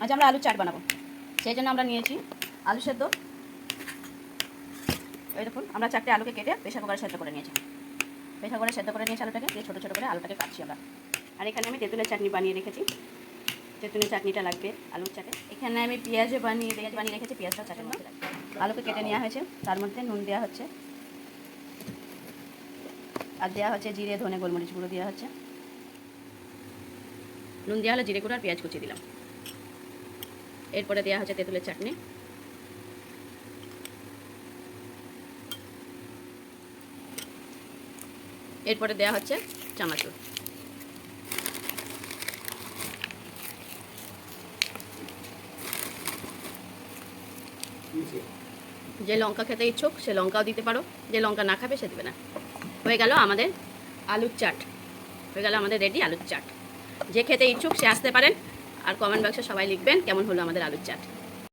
আজ আমরা আলুর চাট বানাবো, সেই জন্য আমরা নিয়েছি আলু সেদ্ধ। এই দেখুন আমরা 4টে আলুকে কেটে প্রেসার কুকারে সেদ্ধ করে নিয়েছি। প্রেসার কুকারে সেদ্ধ করে নিয়েছি আলুটাকে, দিয়ে ছোটো ছোটো করে আলুটাকে কাটছি আমরা। আর এখানে আমি তেঁতুলের চাটনি বানিয়ে রেখেছি, তেঁতুলের চাটনিটা লাগবে আলুর চাটে। এখানে আমি পেঁয়াজ বানিয়ে রেখেছি, পেঁয়াজটা চাটের মধ্যে লাগবে। আলুকে কেটে নেওয়া হয়েছে, তার মধ্যে নুন দেওয়া হচ্ছে, আর দেওয়া হচ্ছে জিরে, ধনে, গোলমরিচ গুঁড়ো দেওয়া হচ্ছে। নুন দেওয়া হলো, জিরে গুঁড়ো আর পেঁয়াজ কুচি দিলাম। এরপরে দেওয়া হচ্ছে তেঁতুলের চাটনি, এরপরে দেওয়া হচ্ছে চানাচুর। যে লঙ্কা খেতে ইচ্ছুক সে লঙ্কাও দিতে পারো, যে লঙ্কা না খাবে সে দেবে না। হয়ে গেল আমাদের আলুর চাট, হয়ে গেল আমাদের রেডি আলুর চাট। যে খেতে ইচ্ছুক সে আসতে পারেন, আর কমেন্ট বক্সে সবাই লিখবেন কেমন হলো আমাদের আলুর চাট।